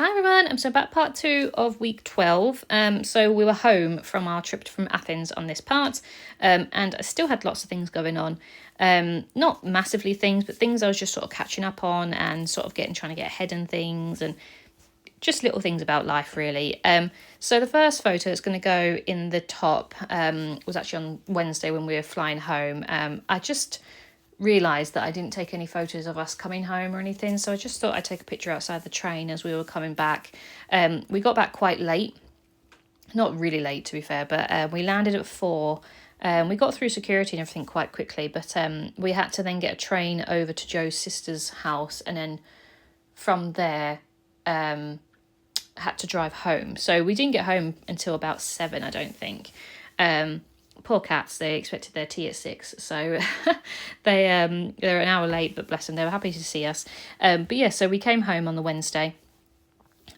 Hi everyone, so back part 2 of week 12. So we were home from our trip from Athens on this part, and I still had lots of things going on. Not massively things, but things I was just sort of catching up on and sort of trying to get ahead in things and just little things about life really. So the first photo that's going to go in the top was actually on Wednesday when we were flying home. I just realised that I didn't take any photos of us coming home or anything, so I just thought I'd take a picture outside the train as we were coming back. We got back quite late, not really late to be fair, but we landed at 4. We got through security and everything quite quickly, but we had to then get a train over to Joe's sister's house, and then from there had to drive home. So we didn't get home until about 7, I don't think. Poor cats, they expected their tea at 6, so they're an hour late, but bless them, they were happy to see us. But yeah, so we came home on the Wednesday,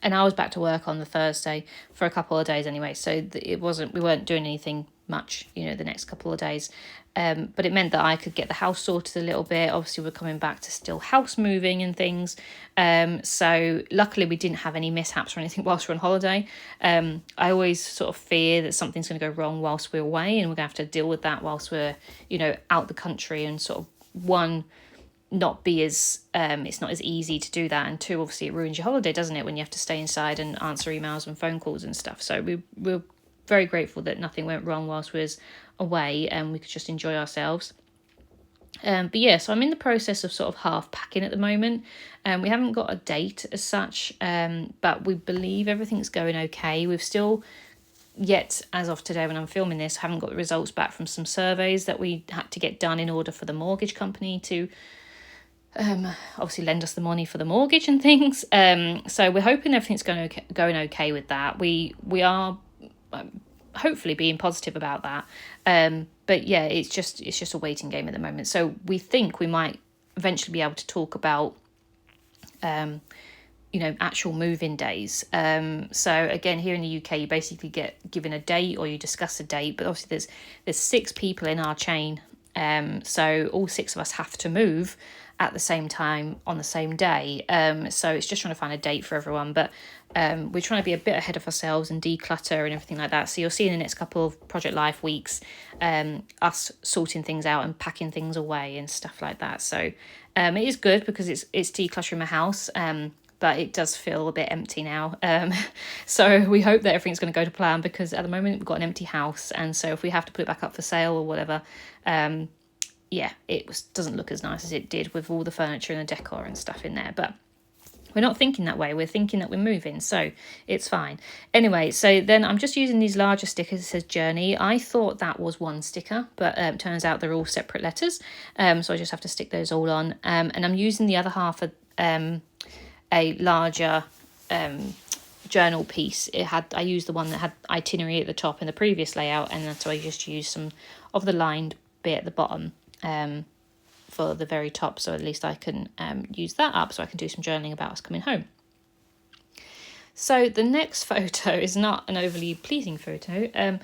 and I was back to work on the Thursday for a couple of days anyway, so we weren't doing anything much, the next couple of days. But it meant that I could get the house sorted a little bit. Obviously, we're coming back to still house moving and things. So luckily we didn't have any mishaps or anything whilst we're on holiday. I always sort of fear that something's going to go wrong whilst we're away, and we're going to have to deal with that whilst we're, out the country, and sort of not be as it's not as easy to do that, and 2, obviously it ruins your holiday, doesn't it, when you have to stay inside and answer emails and phone calls and stuff. So we're very grateful that nothing went wrong whilst we was away and we could just enjoy ourselves. But yeah, so I'm in the process of sort of half packing at the moment. We haven't got a date as such, but we believe everything's going okay. We've still yet, as of today when I'm filming this, haven't got the results back from some surveys that we had to get done in order for the mortgage company to obviously lend us the money for the mortgage and things. So we're hoping everything's going okay with that. We are hopefully being positive about that. But yeah, it's just a waiting game at the moment. So we think we might eventually be able to talk about actual move-in days. So again, here in the UK, you basically get given a date or you discuss a date, but obviously there's 6 people in our chain. So all 6 of us have to move at the same time on the same day. So it's just trying to find a date for everyone, but we're trying to be a bit ahead of ourselves and declutter and everything like that. So you'll see in the next couple of Project Life weeks us sorting things out and packing things away and stuff like that. So it is good because it's decluttering my house, but it does feel a bit empty now. So we hope that everything's going to go to plan, because at the moment we've got an empty house, and so if we have to put it back up for sale or whatever, doesn't look as nice as it did with all the furniture and the decor and stuff in there. But we're not thinking that way. We're thinking that we're moving, so it's fine. Anyway, so then I'm just using these larger stickers. It says Journey. I thought that was one sticker, but turns out they're all separate letters. So I just have to stick those all on. And I'm using the other half of a larger journal piece. I used the one that had itinerary at the top in the previous layout, and so I just used some of the lined bit at the bottom for the very top, so at least I can use that up so I can do some journaling about us coming home. So the next photo is not an overly pleasing photo.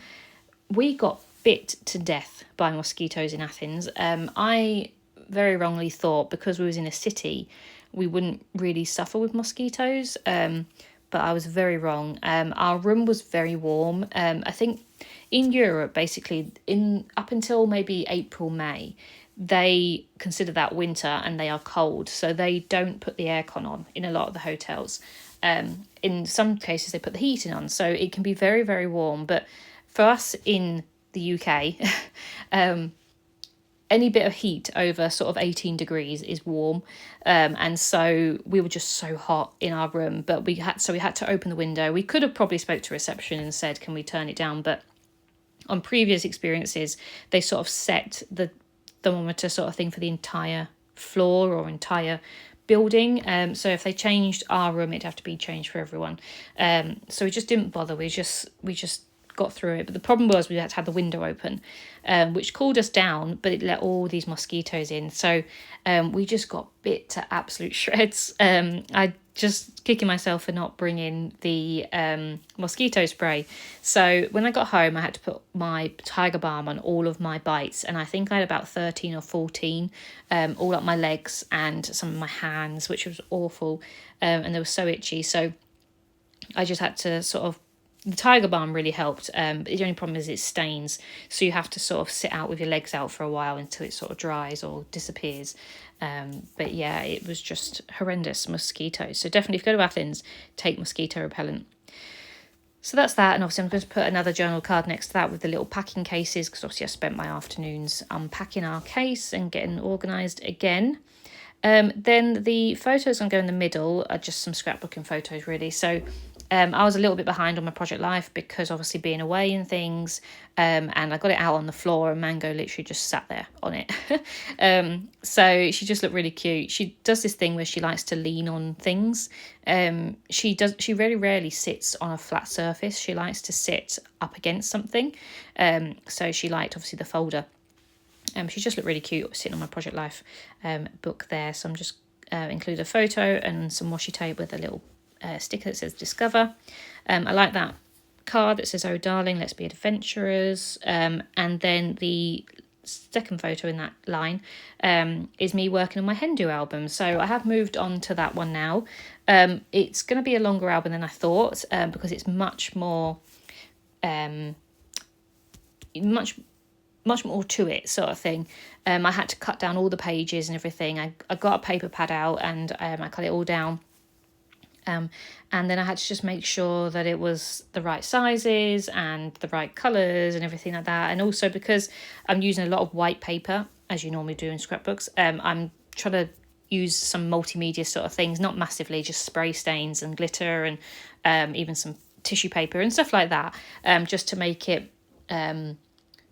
We got bit to death by mosquitoes in Athens. I very wrongly thought because we was in a city we wouldn't really suffer with mosquitoes, but I was very wrong. Our room was very warm. I think in Europe, basically, up until maybe April, May, they consider that winter and they are cold, so they don't put the aircon on in a lot of the hotels. In some cases, they put the heating on, so it can be very, very warm. But for us in the UK, any bit of heat over sort of 18 degrees is warm, and so we were just so hot in our room. But we had to open the window. We could have probably spoke to reception and said, "Can we turn it down?" But on previous experiences, they sort of set the thermometer sort of thing for the entire floor or entire building. So if they changed our room, it'd have to be changed for everyone. So we just didn't bother. We just got through it. But the problem was we had to have the window open, which cooled us down, but it let all these mosquitoes in. So we just got bit to absolute shreds. I just kicking myself for not bringing the mosquito spray. So when I got home, I had to put my Tiger Balm on all of my bites, and I think I had about 13 or 14 all up my legs and some of my hands, which was awful, and they were so itchy. So I just had to sort of, the tiger balm really helped, but the only problem is it stains, so you have to sort of sit out with your legs out for a while until it sort of dries or disappears. But yeah, it was just horrendous mosquitoes. So definitely if you go to Athens, take mosquito repellent. So that's that, and obviously I'm going to put another journal card next to that with the little packing cases, because obviously I spent my afternoons unpacking our case and getting organised again. Then the photos I'm going in the middle are just some scrapbooking photos really. So I was a little bit behind on my project life because obviously being away and things, and I got it out on the floor and Mango literally just sat there on it. So she just looked really cute. She does this thing where she likes to lean on things. She very rarely sits on a flat surface. She likes to sit up against something. So she liked obviously the folder. She just looked really cute sitting on my Project Life book there. So I'm just include a photo and some washi tape with a little sticker that says Discover. I like that card that says, "Oh darling, let's be adventurers." And then the second photo in that line is me working on my Hindu album. So I have moved on to that one now. It's going to be a longer album than I thought, because it's much more much more to it, sort of thing. I had to cut down all the pages and everything. I got a paper pad out and I cut it all down. And then I had to just make sure that it was the right sizes and the right colours and everything like that. And also because I'm using a lot of white paper, as you normally do in scrapbooks, I'm trying to use some multimedia sort of things, not massively, just spray stains and glitter and even some tissue paper and stuff like that, just to make it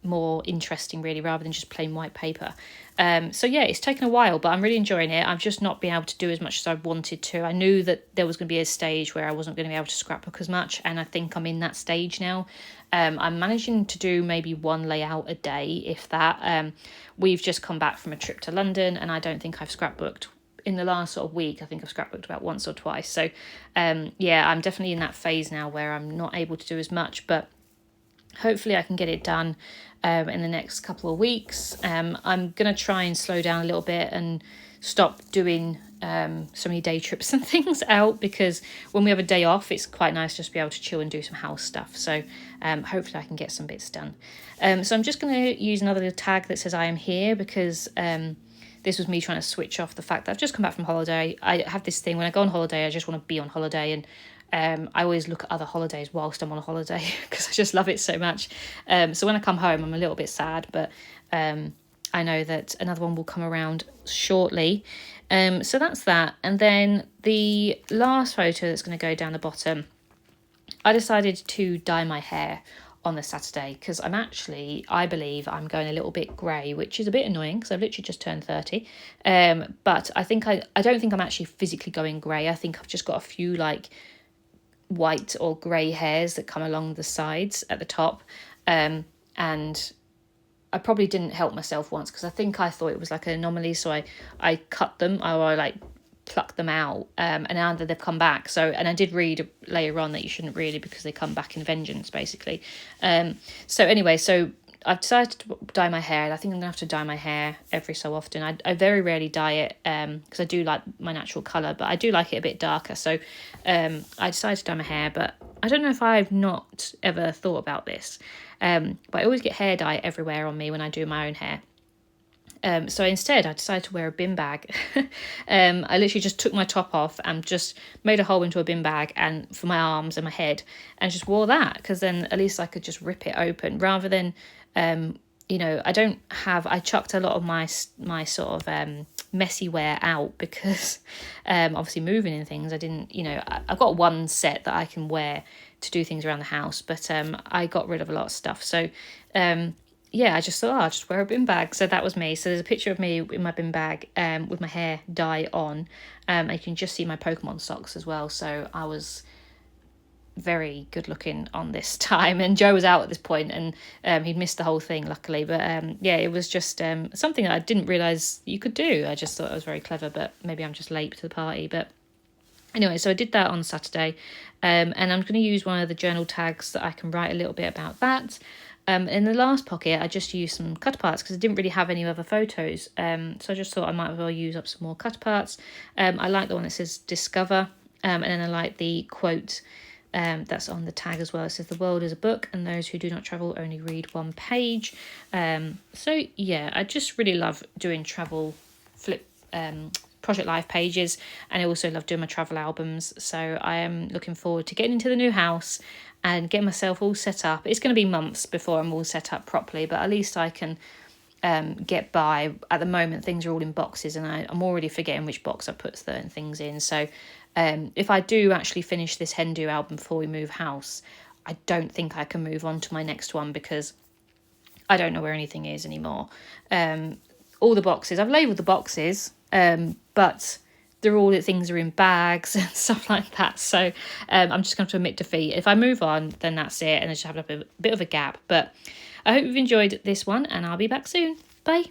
more interesting really, rather than just plain white paper. So yeah, it's taken a while, but I'm really enjoying it. I've just not been able to do as much as I wanted to. I knew that there was going to be a stage where I wasn't going to be able to scrapbook as much, and I think I'm in that stage now. I'm managing to do maybe one layout a day, if that. We've just come back from a trip to London, and I don't think I've scrapbooked in the last sort of week. I think I've scrapbooked about once or twice. So yeah, I'm definitely in that phase now where I'm not able to do as much, but hopefully I can get it done in the next couple of weeks. I'm going to try and slow down a little bit and stop doing so many day trips and things out, because when we have a day off, it's quite nice just to be able to chill and do some house stuff. So hopefully I can get some bits done. So I'm just going to use another little tag that says I am here, because this was me trying to switch off the fact that I've just come back from holiday. I have this thing, when I go on holiday, I just want to be on holiday, and I always look at other holidays whilst I'm on a holiday because I just love it so much. So when I come home, I'm a little bit sad, but I know that another one will come around shortly. So that's that. And then the last photo that's going to go down the bottom, I decided to dye my hair on the Saturday, because I believe I'm going a little bit grey, which is a bit annoying because I've literally just turned 30. But I don't think I'm actually physically going grey. I think I've just got a few like white or grey hairs that come along the sides at the top. And I probably didn't help myself once, because I thought it was like an anomaly. So I cut them, or I like pluck them out, and now that they've come back. So, and I did read later on that you shouldn't really, because they come back in vengeance basically. So anyway, so I've decided to dye my hair, and I think I'm gonna have to dye my hair every so often. I very rarely dye it because I do like my natural colour, but I do like it a bit darker. So I decided to dye my hair, but I don't know if I've not ever thought about this, but I always get hair dye everywhere on me when I do my own hair. So instead I decided to wear a bin bag. I literally just took my top off and just made a hole into a bin bag and for my arms and my head, and just wore that, because then at least I could just rip it open, rather than I chucked a lot of my sort of messy wear out, because obviously moving and things, I didn't, I've got one set that I can wear to do things around the house, but I got rid of a lot of stuff. So I just thought, I'll just wear a bin bag. So that was me. So there's a picture of me in my bin bag with my hair dye on. And you can just see my Pokemon socks as well. So I was very good looking on this time. And Joe was out at this point, and he'd missed the whole thing, luckily. But it was just something that I didn't realise you could do. I just thought I was very clever, but maybe I'm just late to the party. But anyway, so I did that on Saturday. And I'm going to use one of the journal tags that I can write a little bit about that. In the last pocket, I just used some cut parts because I didn't really have any other photos. So I just thought I might as well use up some more cut parts. I like the one that says Discover. And then I like the quote That's on the tag as well. It says the world is a book and those who do not travel only read one page. So yeah, I just really love doing travel flip project life pages, and I also love doing my travel albums. So I am looking forward to getting into the new house and getting myself all set up. It's going to be months before I'm all set up properly, but at least I can get by. At the moment, things are all in boxes, and I'm already forgetting which box I put certain things in. So if I do actually finish this Hen Do album before we move house, I don't think I can move on to my next one because I don't know where anything is anymore. All the boxes, I've labelled the boxes, but they're all things are in bags and stuff like that. So I'm just going to admit defeat. If I move on, then that's it, and I just have a bit of a gap. But I hope you've enjoyed this one, and I'll be back soon. Bye.